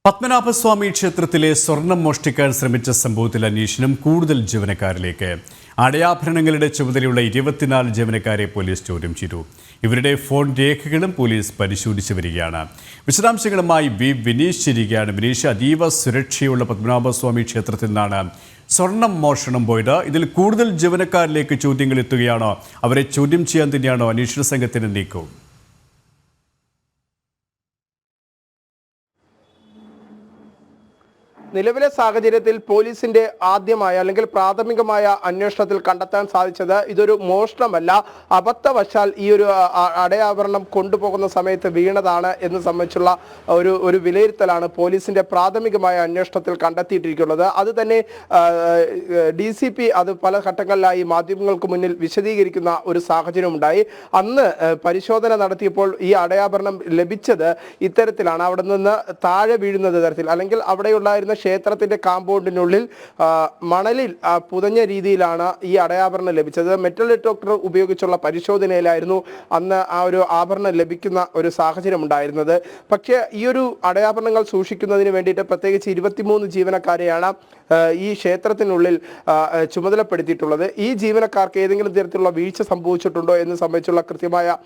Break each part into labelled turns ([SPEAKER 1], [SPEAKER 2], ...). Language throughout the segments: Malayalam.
[SPEAKER 1] പത്മനാഭസ്വാമി ക്ഷേത്രത്തിലെ സ്വർണം മോഷ്ടിക്കാൻ ശ്രമിച്ച സംഭവത്തിൽ അന്വേഷണം കൂടുതൽ ജീവനക്കാരിലേക്ക്. അടയാഭരണങ്ങളുടെ ചുമതലയുള്ള 24 ജീവനക്കാരെ പോലീസ് ചോദ്യം ചെയ്തു. ഇവരുടെ ഫോൺ രേഖകളും പോലീസ് പരിശോധിച്ചു വരികയാണ്. വിശദാംശങ്ങളുമായി വിനീഷ് ചേരുകയാണ്. വിനീഷ്, അതീവ സുരക്ഷയുള്ള പത്മനാഭസ്വാമി ക്ഷേത്രത്തിൽ നിന്നാണ് സ്വർണം മോഷണം പോയത്. ഇതിൽ കൂടുതൽ ജീവനക്കാരിലേക്ക് ചോദ്യങ്ങൾ എത്തുകയാണോ? അവരെ ചോദ്യം ചെയ്യാൻ തന്നെയാണോ അന്വേഷണ സംഘത്തിന്റെ നീക്കവും?
[SPEAKER 2] നിലവിലെ സാഹചര്യത്തിൽ പോലീസിന്റെ ആദ്യമായ അല്ലെങ്കിൽ പ്രാഥമികമായ അന്വേഷണത്തിൽ കണ്ടെത്താൻ സാധിച്ചത് ഇതൊരു മോഷണമല്ല, അബദ്ധവശാൽ ഈ ഒരു അടയാഭരണം കൊണ്ടുപോകുന്ന സമയത്ത് വീണതാണ് എന്ന് സംബന്ധിച്ചുള്ള ഒരു വിലയിരുത്തലാണ് പോലീസിന്റെ പ്രാഥമികമായ അന്വേഷണത്തിൽ കണ്ടെത്തിയിട്ടിരിക്കുന്നത്. അത് തന്നെ DCP അത് പല ഘട്ടങ്ങളിലായി മാധ്യമങ്ങൾക്ക് മുന്നിൽ വിശദീകരിക്കുന്ന ഒരു സാഹചര്യം ഉണ്ടായി. അന്ന് പരിശോധന നടത്തിയപ്പോൾ ഈ അടയാഭരണം ലഭിച്ചത് ഇത്തരത്തിലാണ്. അവിടെ നിന്ന് താഴെ വീഴുന്നത് തരത്തിൽ, അല്ലെങ്കിൽ അവിടെയുണ്ടായിരുന്ന ക്ഷേത്രത്തിന്റെ കാമ്പൗണ്ടിനുള്ളിൽ മണലിൽ പുതഞ്ഞ രീതിയിലാണ് ഈ അടയാഭരണം ലഭിച്ചത്. മെറ്റൽ ഡിറ്റക്ടർ ഉപയോഗിച്ചുള്ള പരിശോധനയിലായിരുന്നു അന്ന് ആ ഒരു ആഭരണം ലഭിക്കുന്ന ഒരു സാഹചര്യം ഉണ്ടായിരുന്നത്. പക്ഷേ ഈ ഒരു അടയാഭരണങ്ങൾ സൂക്ഷിക്കുന്നതിന് വേണ്ടിയിട്ട് പ്രത്യേകിച്ച് 23 ജീവനക്കാരെയാണ് ഈ ക്ഷേത്രത്തിനുള്ളിൽ ചുമതലപ്പെടുത്തിയിട്ടുള്ളത്. ഈ ജീവനക്കാർക്ക് ഏതെങ്കിലും തരത്തിലുള്ള വീഴ്ച സംഭവിച്ചിട്ടുണ്ടോ എന്ന് സംബന്ധിച്ചുള്ള കൃത്യമായ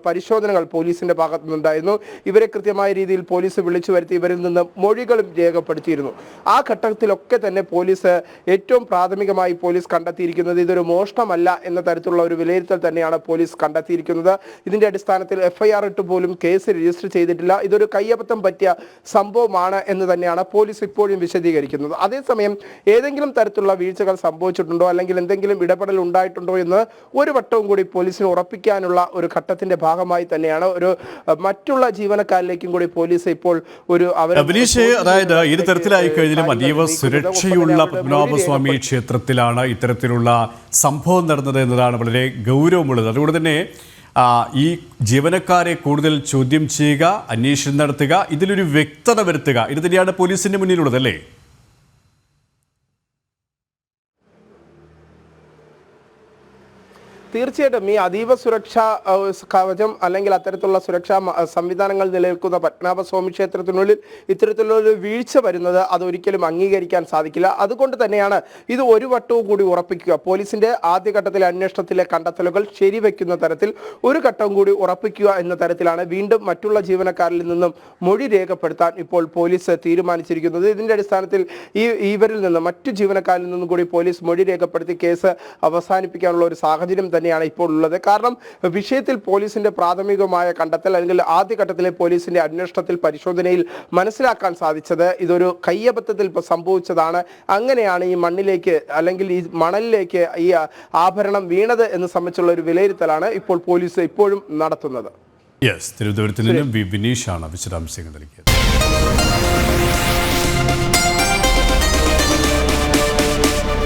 [SPEAKER 2] പരിശോധനകൾ പോലീസിന്റെ ഭാഗത്തു നിന്നുണ്ടായിരുന്നു. ഇവരെ കൃത്യമായ രീതിയിൽ പോലീസ് വിളിച്ചു വരുത്തി ഇവരിൽ നിന്ന് മൊഴികളും രേഖപ്പെടുത്തിയിരുന്നു. ആ ഘട്ടത്തിലൊക്കെ തന്നെ പോലീസ് ഏറ്റവും പ്രാഥമികമായി പോലീസ് കണ്ടെത്തിയിരിക്കുന്നത് ഇതൊരു മോഷണമല്ല എന്ന തരത്തിലുള്ള ഒരു വിലയിരുത്തൽ തന്നെയാണ് പോലീസ് കണ്ടെത്തിയിരിക്കുന്നത്. ഇതിന്റെ അടിസ്ഥാനത്തിൽ FIR ഇട്ട് പോലും കേസ് രജിസ്റ്റർ ചെയ്തിട്ടില്ല. ഇതൊരു കയ്യബദ്ധം പറ്റിയ സംഭവമാണ് എന്ന് തന്നെയാണ് പോലീസ് ഇപ്പോഴും വിശദീകരിക്കുന്നത്. അതേസമയം ഏതെങ്കിലും തരത്തിലുള്ള വീഴ്ചകൾ സംഭവിച്ചിട്ടുണ്ടോ അല്ലെങ്കിൽ എന്തെങ്കിലും ഇടപെടൽ ഉണ്ടായിട്ടുണ്ടോ എന്ന് ഒരു വട്ടവും കൂടി പോലീസിന് ഉറപ്പിക്കാനുള്ള ഒരു ഘട്ടത്തിന്റെ ഭാഗമായി തന്നെയാണ് മറ്റുള്ള ജീവനക്കാരിലേക്കും കൂടി പോലീസ് ഇപ്പോൾ
[SPEAKER 1] അതായത് ഈ തരത്തിലായി കഴിഞ്ഞാലും അതീവ സുരക്ഷയുള്ള പത്മനാഭസ്വാമി ക്ഷേത്രത്തിലാണ് ഇത്തരത്തിലുള്ള സംഭവം നടന്നത് എന്നതാണ് വളരെ ഗൗരവമുള്ളത്. അതുകൊണ്ട് തന്നെ ഈ ജീവനക്കാരെ കൂടുതൽ ചോദ്യം ചെയ്യുക, അന്വേഷണം നടത്തുക, ഇതിലൊരു വ്യക്തത വരുത്തുക, ഇത് തന്നെയാണ് പോലീസിന്റെ മുന്നിലുള്ളത്, അല്ലേ?
[SPEAKER 2] തീർച്ചയായിട്ടും ഈ അതീവ സുരക്ഷാ കവചം അല്ലെങ്കിൽ അത്തരത്തിലുള്ള സുരക്ഷാ സംവിധാനങ്ങൾ നിലനിൽക്കുന്ന പത്മനാഭസ്വാമി ക്ഷേത്രത്തിനുള്ളിൽ ഇത്തരത്തിലുള്ള വീഴ്ച വരുന്നത് അതൊരിക്കലും അംഗീകരിക്കാൻ സാധിക്കില്ല. അതുകൊണ്ട് തന്നെയാണ് ഇത് ഒരു വട്ടവും കൂടി ഉറപ്പിക്കുക. പോലീസിന്റെ ആദ്യഘട്ടത്തിലെ അന്വേഷണത്തിലെ കണ്ടെത്തലുകൾ ശരിവെക്കുന്ന തരത്തിൽ ഒരു ഘട്ടം കൂടി ഉറപ്പിക്കുക എന്ന തരത്തിലാണ് വീണ്ടും മറ്റുള്ള ജീവനക്കാരിൽ നിന്നും മൊഴി രേഖപ്പെടുത്താൻ ഇപ്പോൾ പോലീസ് തീരുമാനിച്ചിരിക്കുന്നത്. ഇതിന്റെ അടിസ്ഥാനത്തിൽ ഇവരിൽ നിന്ന് മറ്റു ജീവനക്കാരിൽ നിന്നും കൂടി പോലീസ് മൊഴി രേഖപ്പെടുത്തി കേസ് അവസാനിപ്പിക്കാനുള്ള ഒരു സാഹചര്യം തന്നെയാണ് ഇപ്പോൾ ഉള്ളത്. കാരണം വിഷയത്തിൽ പോലീസിന്റെ പ്രാഥമികമായ കണ്ടെത്തൽ അല്ലെങ്കിൽ ആദ്യഘട്ടത്തിലെ പോലീസിന്റെ അന്വേഷണത്തിൽ പരിശോധനയിൽ മനസ്സിലാക്കാൻ സാധിച്ചത് ഇതൊരു കയ്യബദ്ധത്തിൽ സംഭവിച്ചതാണ്. അങ്ങനെയാണ് ഈ മണ്ണിലേക്ക് അല്ലെങ്കിൽ ഈ മണലിലേക്ക് ഈ ആഭരണം വീണത് എന്ന് സംബന്ധിച്ചുള്ള ഒരു വിലയിരുത്തലാണ് ഇപ്പോൾ പോലീസ് ഇപ്പോഴും നടത്തുന്നത്.
[SPEAKER 1] തിരുവനന്തപുരത്ത് നിന്നും വിനീഷാണ് വിശദാംശങ്ങൾ നൽകിയത്.